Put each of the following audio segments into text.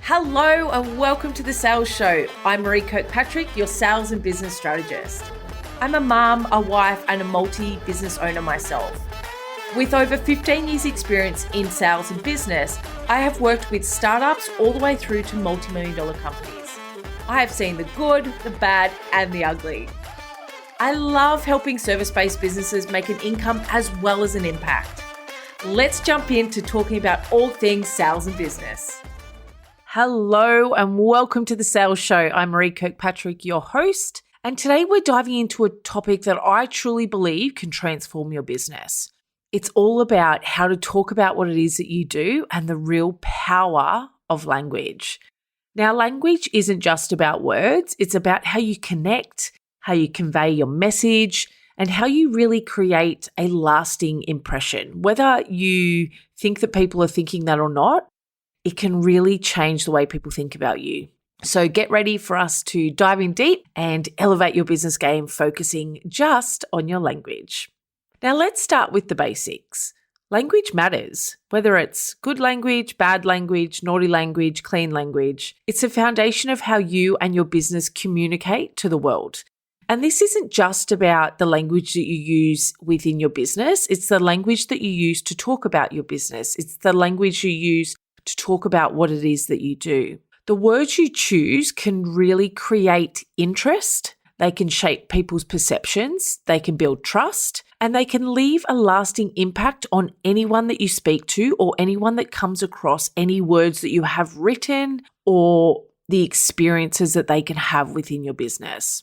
Hello and welcome to the Sales Show. I'm Maree Kirkpatrick, your sales and business strategist. I'm a mum, a wife, and a multi-business owner myself. With over 15 years experience in sales and business, I have worked with startups all the way through to multi-million dollar companies. I have seen the good, the bad, and the ugly. I love helping service-based businesses make an income as well as an impact. Let's jump into talking about all things sales and business. Hello and welcome to the Sales Show. I'm Maree Kirkpatrick, your host, and today we're diving into a topic that I truly believe can transform your business. It's all about how to talk about what it is that you do and the real power of language. Now, language isn't just about words. It's about how you connect, how you convey your message, and how you really create a lasting impression. Whether you think that people are thinking that or not, it can really change the way people think about you. So get ready for us to dive in deep and elevate your business game, focusing just on your language. Now let's start with the basics. Language matters, whether it's good language, bad language, naughty language, clean language. It's the foundation of how you and your business communicate to the world. And this isn't just about the language that you use within your business. It's the language that you use to talk about your business. It's the language you use to talk about what it is that you do. The words you choose can really create interest. They can shape people's perceptions. They can build trust, and they can leave a lasting impact on anyone that you speak to or anyone that comes across any words that you have written or the experiences that they can have within your business.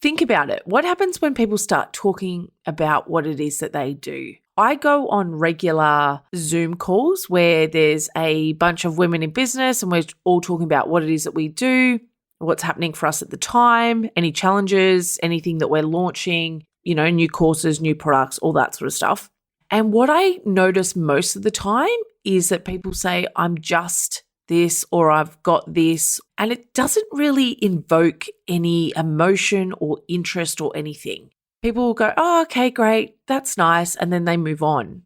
Think about it. What happens when people start talking about what it is that they do? I go on regular Zoom calls where there's a bunch of women in business and we're all talking about what it is that we do, what's happening for us at the time, any challenges, anything that we're launching, new courses, new products, all that sort of stuff. And what I notice most of the time is that people say, I'm just this or I've got this, and it doesn't really invoke any emotion or interest or anything. People will go, oh, okay, great, that's nice, and then they move on.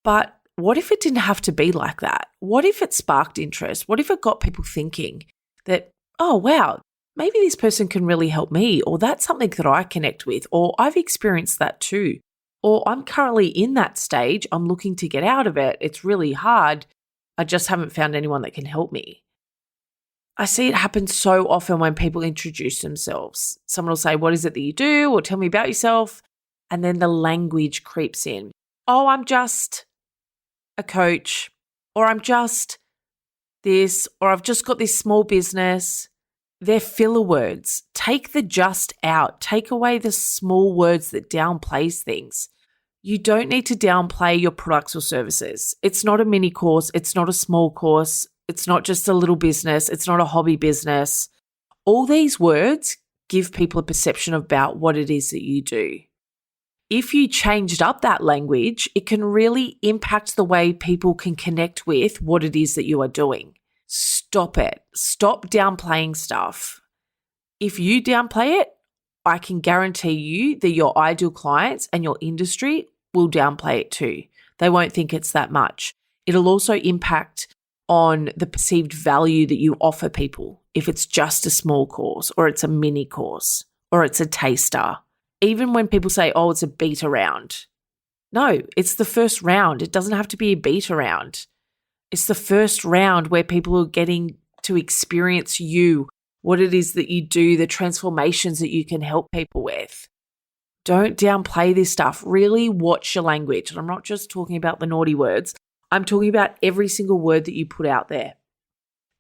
But what if it didn't have to be like that? What if it sparked interest? What if it got people thinking that, oh, wow, maybe this person can really help me, or that's something that I connect with, or I've experienced that too, or I'm currently in that stage, I'm looking to get out of it, it's really hard, I just haven't found anyone that can help me. I see it happen so often when people introduce themselves. Someone will say, what is it that you do? Or tell me about yourself. And then the language creeps in. Oh, I'm just a coach, or I'm just this, or I've just got this small business. They're filler words. Take the just out. Take away the small words that downplays things. You don't need to downplay your products or services. It's not a mini course. It's not a small course. It's not just a little business. It's not a hobby business. All these words give people a perception about what it is that you do. If you changed up that language, it can really impact the way people can connect with what it is that you are doing. Stop it. Stop downplaying stuff. If you downplay it, I can guarantee you that your ideal clients and your industry will downplay it too. They won't think it's that much. It'll also impact on the perceived value that you offer people. If it's just a small course, or it's a mini course, or it's a taster. Even when people say, oh, it's a beta round. No, it's the first round. It doesn't have to be a beta round. It's the first round where people are getting to experience you, what it is that you do, the transformations that you can help people with. Don't downplay this stuff. Really watch your language. And I'm not just talking about the naughty words. I'm talking about every single word that you put out there.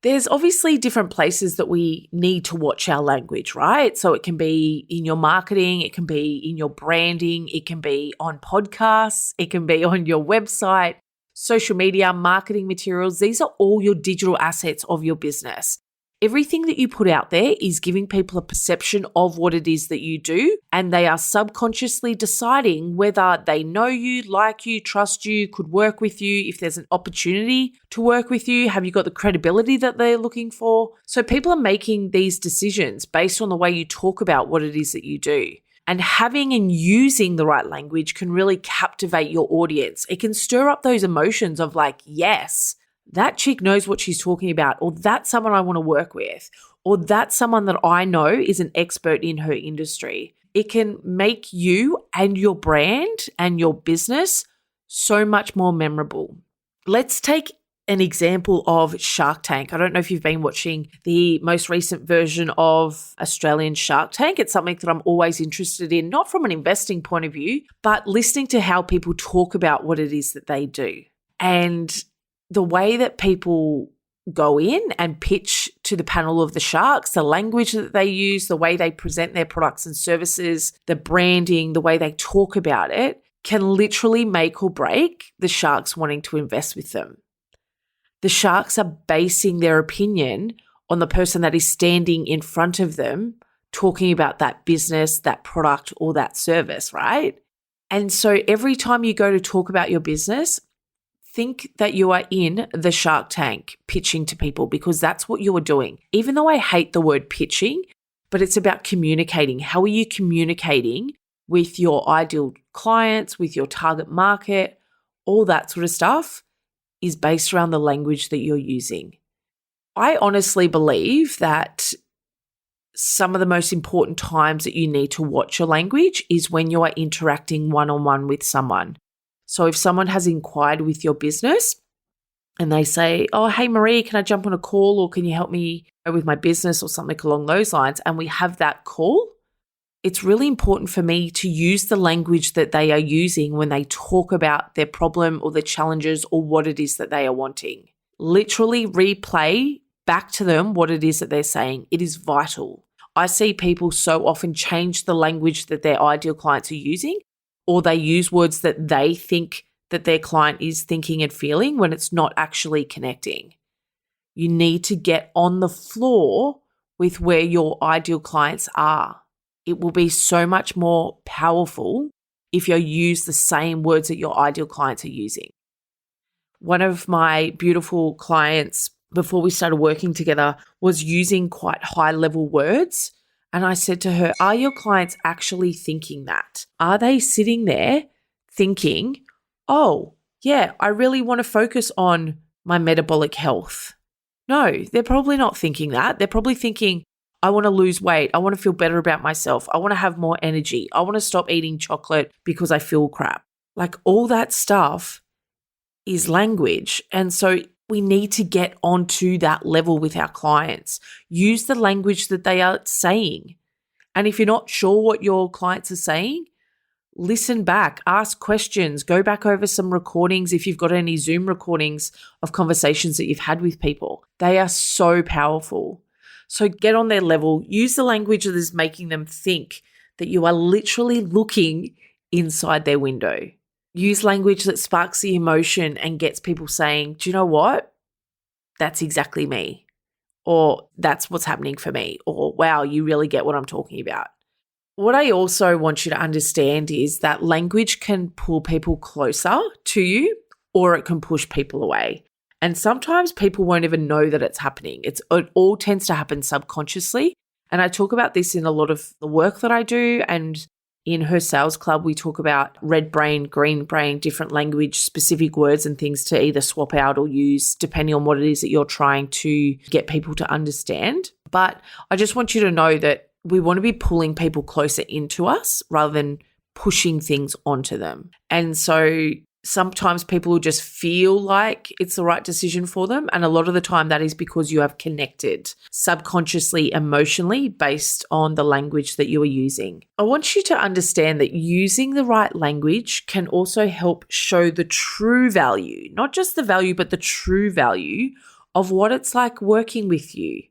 There's obviously different places that we need to watch our language, right? So it can be in your marketing, it can be in your branding, it can be on podcasts, it can be on your website, social media, marketing materials. These are all your digital assets of your business. Everything that you put out there is giving people a perception of what it is that you do, and they are subconsciously deciding whether they know you, like you, trust you, could work with you, if there's an opportunity to work with you, have you got the credibility that they're looking for? So people are making these decisions based on the way you talk about what it is that you do. And having and using the right language can really captivate your audience. It can stir up those emotions of like, yes, that chick knows what she's talking about, or that's someone I want to work with, or that's someone that I know is an expert in her industry. It can make you and your brand and your business so much more memorable. Let's take an example of Shark Tank. I don't know if you've been watching the most recent version of Australian Shark Tank. It's something that I'm always interested in, not from an investing point of view, but listening to how people talk about what it is that they do. And the way that people go in and pitch to the panel of the sharks, the language that they use, the way they present their products and services, the branding, the way they talk about it can literally make or break the sharks wanting to invest with them. The sharks are basing their opinion on the person that is standing in front of them talking about that business, that product, or that service, right? And so every time you go to talk about your business, think that you are in the Shark Tank pitching to people, because that's what you are doing. Even though I hate the word pitching, but it's about communicating. How are you communicating with your ideal clients, with your target market? All that sort of stuff is based around the language that you're using. I honestly believe that some of the most important times that you need to watch your language is when you are interacting one-on-one with someone. So if someone has inquired with your business and they say, oh, hey, Maree, can I jump on a call, or can you help me with my business or something along those lines? And we have that call. It's really important for me to use the language that they are using when they talk about their problem or their challenges or what it is that they are wanting. Literally replay back to them what it is that they're saying. It is vital. I see people so often change the language that their ideal clients are using, or they use words that they think that their client is thinking and feeling when it's not actually connecting. You need to get on the floor with where your ideal clients are. It will be so much more powerful if you use the same words that your ideal clients are using. One of my beautiful clients, before we started working together, was using quite high-level words. And I said to her, are your clients actually thinking that? Are they sitting there thinking, oh, yeah, I really want to focus on my metabolic health? No, they're probably not thinking that. They're probably thinking, I want to lose weight. I want to feel better about myself. I want to have more energy. I want to stop eating chocolate because I feel crap. Like, all that stuff is language. And so we need to get onto that level with our clients. Use the language that they are saying. And if you're not sure what your clients are saying, listen back, ask questions, go back over some recordings if you've got any Zoom recordings of conversations that you've had with people. They are so powerful. So get on their level, use the language that is making them think that you are literally looking inside their window. Use language that sparks the emotion and gets people saying, do you know what? That's exactly me. Or that's what's happening for me. Or wow, you really get what I'm talking about. What I also want you to understand is that language can pull people closer to you, or it can push people away. And sometimes people won't even know that it's happening. It all tends to happen subconsciously. And I talk about this in a lot of the work that I do. And in her sales club, we talk about red brain, green brain, different language, specific words and things to either swap out or use depending on what it is that you're trying to get people to understand. But I just want you to know that we want to be pulling people closer into us rather than pushing things onto them. And so sometimes people will just feel like it's the right decision for them. And a lot of the time that is because you have connected subconsciously, emotionally based on the language that you are using. I want you to understand that using the right language can also help show the true value, not just the value, but the true value of what it's like working with you.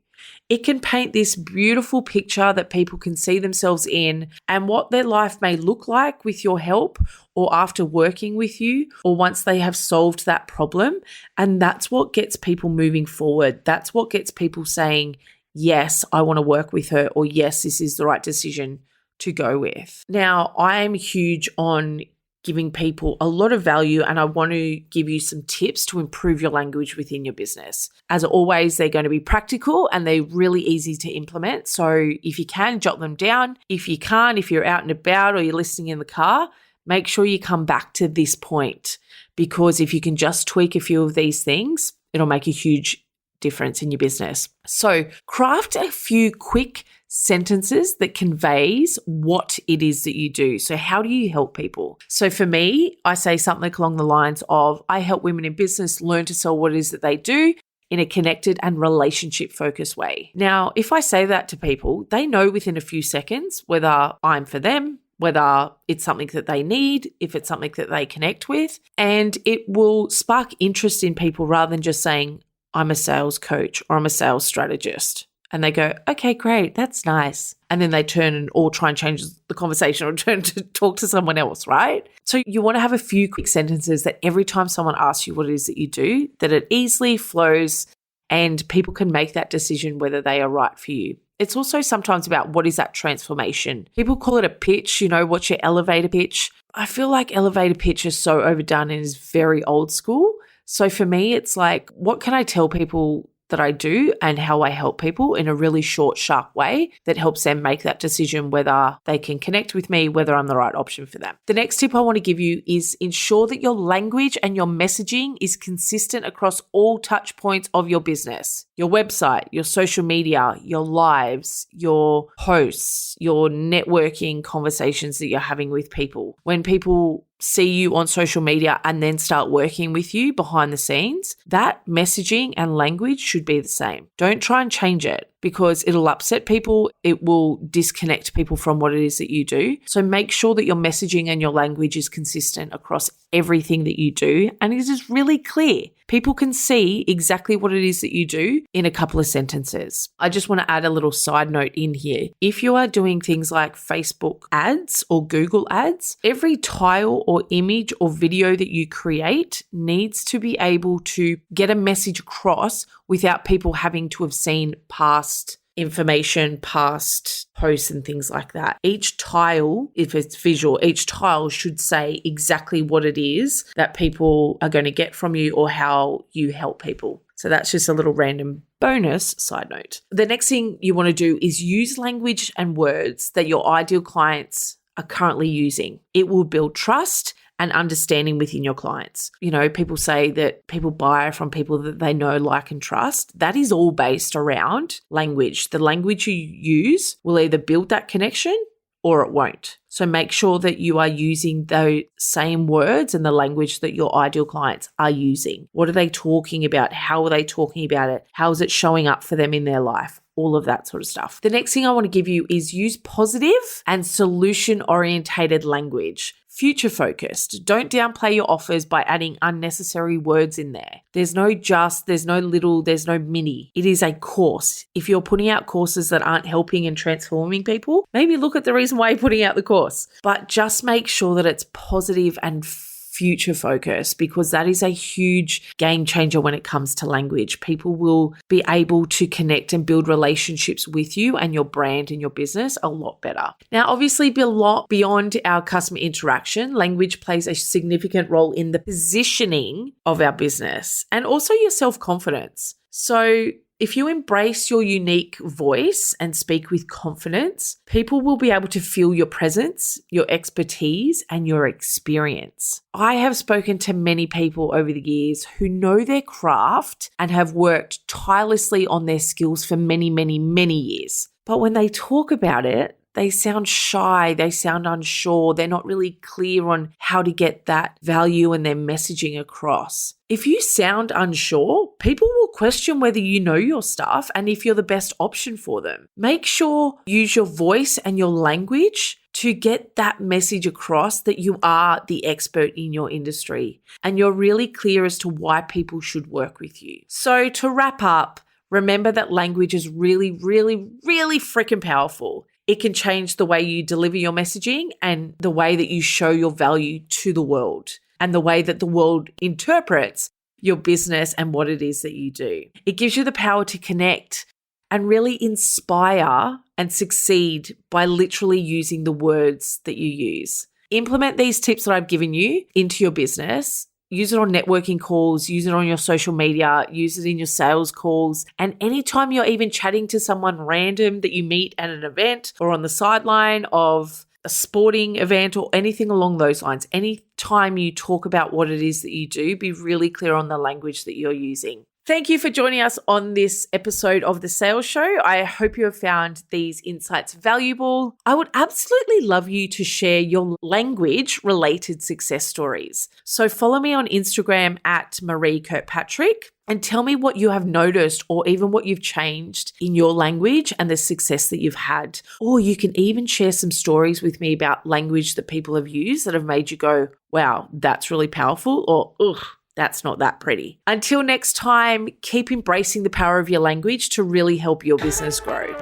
It can paint this beautiful picture that people can see themselves in and what their life may look like with your help, or after working with you, or once they have solved that problem. And that's what gets people moving forward. That's what gets people saying, yes, I want to work with her, or yes, this is the right decision to go with. Now, I am huge on giving people a lot of value, and I want to give you some tips to improve your language within your business. As always, they're going to be practical and they're really easy to implement. So if you can, jot them down. If you can't, if you're out and about or you're listening in the car, make sure you come back to this point, because if you can just tweak a few of these things, it'll make a huge difference in your business. So craft a few quick sentences that conveys what it is that you do. So how do you help people? So for me, I say something along the lines of, I help women in business learn to sell what it is that they do in a connected and relationship focused way. Now, if I say that to people, they know within a few seconds whether I'm for them, whether it's something that they need, if it's something that they connect with, and it will spark interest in people rather than just saying, I'm a sales coach or I'm a sales strategist. And they go, okay, great, that's nice. And then they turn and all try and change the conversation or turn to talk to someone else, right? So you want to have a few quick sentences that every time someone asks you what it is that you do, that it easily flows and people can make that decision whether they are right for you. It's also sometimes about what is that transformation. People call it a pitch, what's your elevator pitch? I feel like elevator pitch is so overdone and is very old school. So for me, it's like, what can I tell people that I do and how I help people in a really short, sharp way that helps them make that decision whether they can connect with me, whether I'm the right option for them. The next tip I want to give you is ensure that your language and your messaging is consistent across all touch points of your business. Your website, your social media, your lives, your posts, your networking conversations that you're having with people. When people see you on social media and then start working with you behind the scenes, that messaging and language should be the same. Don't try and change it because it'll upset people. It will disconnect people from what it is that you do. So make sure that your messaging and your language is consistent across everything that you do and it is really clear. People can see exactly what it is that you do in a couple of sentences. I just want to add a little side note in here. If you are doing things like Facebook ads or Google ads, every tile or image or video that you create needs to be able to get a message across without people having to have seen past information, past posts and things like that. Each tile, if it's visual, each tile should say exactly what it is that people are going to get from you or how you help people. So that's just a little random bonus side note. The next thing you want to do is use language and words that your ideal clients are currently using. It will build trust and understanding within your clients. People say that people buy from people that they know, like, and trust. That is all based around language. The language you use will either build that connection or it won't. So make sure that you are using those same words and the language that your ideal clients are using. What are they talking about? How are they talking about it? How is it showing up for them in their life? All of that sort of stuff. The next thing I want to give you is use positive and solution-orientated language. Future focused. Don't downplay your offers by adding unnecessary words in there. There's no just, there's no little, there's no mini. It is a course. If you're putting out courses that aren't helping and transforming people, maybe look at the reason why you're putting out the course. But just make sure that it's positive and future focus, because that is a huge game changer when it comes to language. People will be able to connect and build relationships with you and your brand and your business a lot better. Now, obviously, beyond our customer interaction, language plays a significant role in the positioning of our business and also your self-confidence. So if you embrace your unique voice and speak with confidence, people will be able to feel your presence, your expertise, and your experience. I have spoken to many people over the years who know their craft and have worked tirelessly on their skills for many, many, many years. But when they talk about it, they sound shy, they sound unsure, they're not really clear on how to get that value and their messaging across. If you sound unsure, people will question whether you know your stuff and if you're the best option for them. Make sure you use your voice and your language to get that message across that you are the expert in your industry and you're really clear as to why people should work with you. So to wrap up, remember that language is really, really, really freaking powerful. It can change the way you deliver your messaging and the way that you show your value to the world and the way that the world interprets your business and what it is that you do. It gives you the power to connect and really inspire and succeed by literally using the words that you use. Implement these tips that I've given you into your business. Use it on networking calls, use it on your social media, use it in your sales calls. And anytime you're even chatting to someone random that you meet at an event or on the sideline of a sporting event or anything along those lines, anytime you talk about what it is that you do, be really clear on the language that you're using. Thank you for joining us on this episode of The Sales Show. I hope you have found these insights valuable. I would absolutely love you to share your language-related success stories. So follow me on Instagram at Maree Kirkpatrick and tell me what you have noticed or even what you've changed in your language and the success that you've had. Or you can even share some stories with me about language that people have used that have made you go, wow, that's really powerful, or ugh, that's not that pretty. Until next time, keep embracing the power of your language to really help your business grow.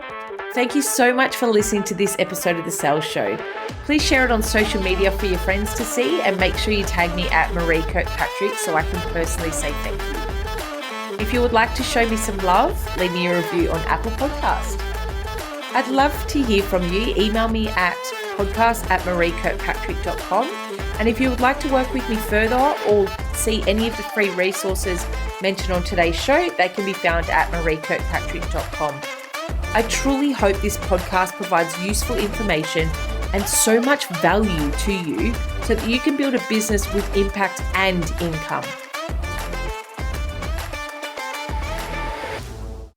Thank you so much for listening to this episode of The Sales Show. Please share it on social media for your friends to see and make sure you tag me at Maree Kirkpatrick so I can personally say thank you. If you would like to show me some love, leave me a review on Apple Podcast. I'd love to hear from you. Email me at podcast@mareekirkpatrick.com. And if you would like to work with me further or see any of the free resources mentioned on today's show, they can be found at mareekirkpatrick.com. I truly hope this podcast provides useful information and so much value to you so that you can build a business with impact and income.